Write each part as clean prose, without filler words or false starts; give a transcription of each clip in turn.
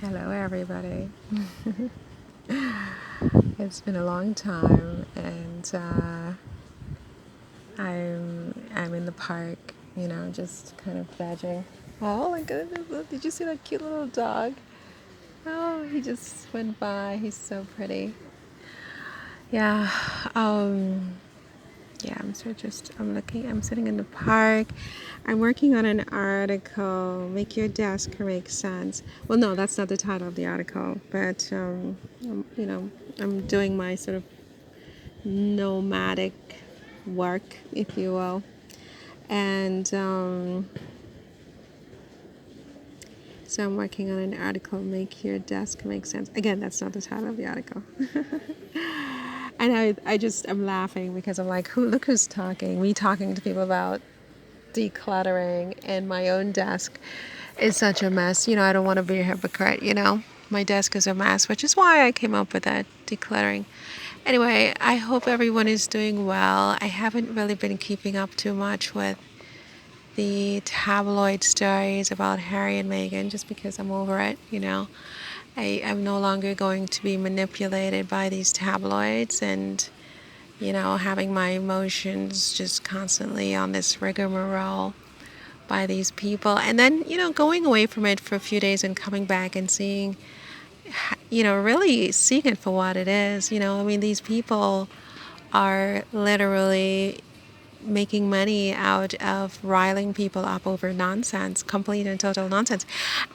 Hello, everybody. It's been a long time, and I'm in the park, just kind of vegging. Oh my goodness! Look, did you see that cute little dog? Oh, he just went by. He's so pretty. Yeah. Um, yeah. I'm sitting in the park. I'm working on an article. Make your desk make sense. Well, no, that's not the title of the article, but I'm doing my sort of nomadic work, if you will. And so I'm working on an article, Make Your Desk Make Sense. Again, that's not the title of the article. And I'm laughing because I'm like, look who's talking. Me talking to people about decluttering, and my own desk is such a mess. I don't want to be a hypocrite. My desk is a mess, which is why I came up with that decluttering. Anyway, I hope everyone is doing well. I haven't really been keeping up too much with the tabloid stories about Harry and Meghan just because I'm over it. I'm no longer going to be manipulated by these tabloids and, having my emotions just constantly on this rigmarole by these people. And then, going away from it for a few days and coming back and seeing, really seeing it for what it is. These people are literally making money out of riling people up over nonsense, complete and total nonsense.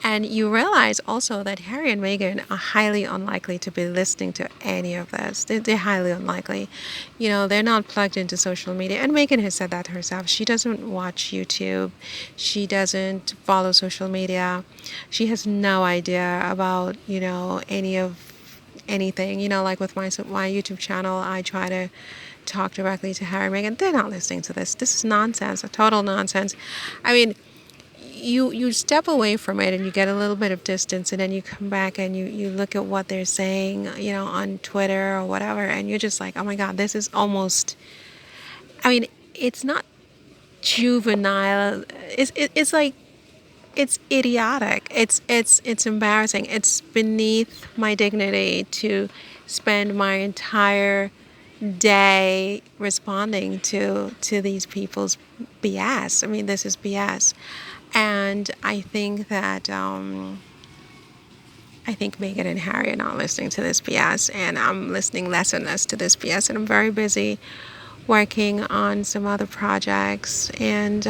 And you realize also that Harry and Meghan are highly unlikely to be listening to any of this. They're highly unlikely. They're not plugged into social media. And Meghan has said that herself. She doesn't watch YouTube. She doesn't follow social media. She has no idea about, anything. Like with my YouTube channel, I try to talk directly to Harry and Meghan. They're not listening to this. This is nonsense, a total nonsense. I mean, you step away from it and you get a little bit of distance, and then you come back and you look at what they're saying, on Twitter or whatever, and you're just like, oh my God, this is almost, it's not juvenile. It's like, it's idiotic. It's embarrassing. It's beneath my dignity to spend my entire day responding to these people's BS. This is BS, and I think that I think Meghan and Harry are not listening to this BS, and I'm listening less and less to this BS, and I'm very busy working on some other projects, and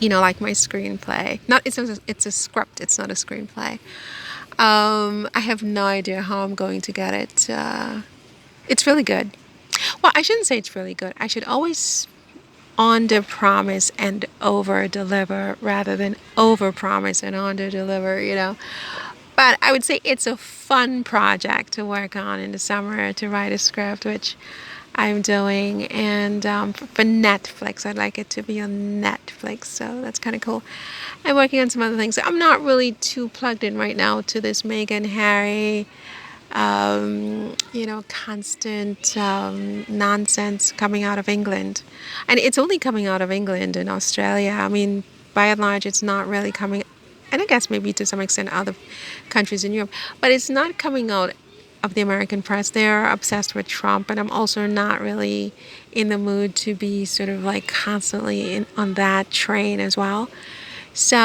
like my screenplay. It's a script. It's not a screenplay. I have no idea how I'm going to get it. It's really good. Well, I shouldn't say it's really good. I should always under promise and over deliver rather than over promise and under deliver. But I would say it's a fun project to work on in the summer, to write a script, which I'm doing. And for Netflix, I'd like it to be on Netflix. So that's kind of cool. I'm working on some other things. I'm not really too plugged in right now to this Meghan, Harry, constant nonsense coming out of England. And it's only coming out of England and Australia. By and large, it's not really coming, and I guess maybe to some extent other countries in Europe, but it's not coming out of the American press. They're obsessed with Trump, and I'm also not really in the mood to be sort of like constantly on that train as well. So,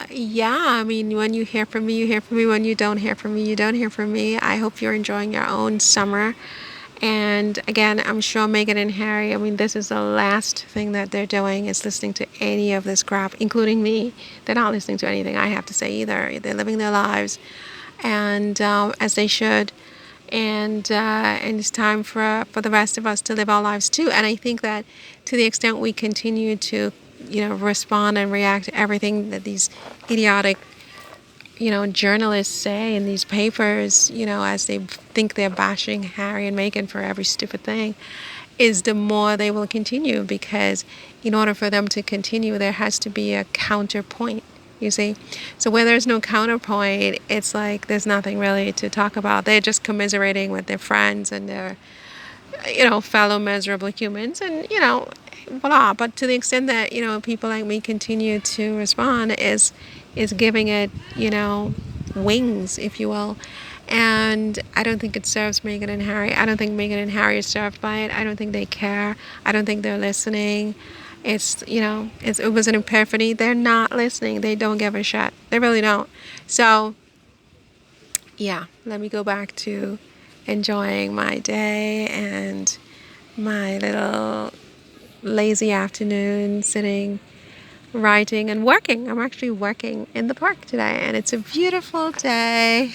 yeah, when you hear from me, you hear from me. When you don't hear from me, you don't hear from me. I hope you're enjoying your own summer. And again, I'm sure Meghan and Harry, this is the last thing that they're doing is listening to any of this crap, including me. They're not listening to anything I have to say either. They're living their lives, and as they should. And it's time for the rest of us to live our lives too. And I think that to the extent we continue to respond and react to everything that these idiotic, journalists say in these papers, as they think they're bashing Harry and Meghan for every stupid thing, is the more they will continue, because in order for them to continue, there has to be a counterpoint, you see. So where there's no counterpoint, it's like there's nothing really to talk about. They're just commiserating with their friends and their, fellow miserable humans, and, voila. But to the extent that, people like me continue to respond is is giving it, wings, if you will. And I don't think it serves Meghan and Harry. I don't think Meghan and Harry are served by it. I don't think they care. I don't think they're listening. It was an epiphany. They're not listening. They don't give a shit. They really don't. So, yeah, let me go back to enjoying my day and my little lazy afternoon sitting, writing, and working. I'm actually working in the park today, and it's a beautiful day.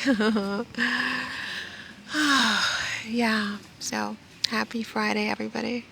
Yeah, so happy Friday, everybody.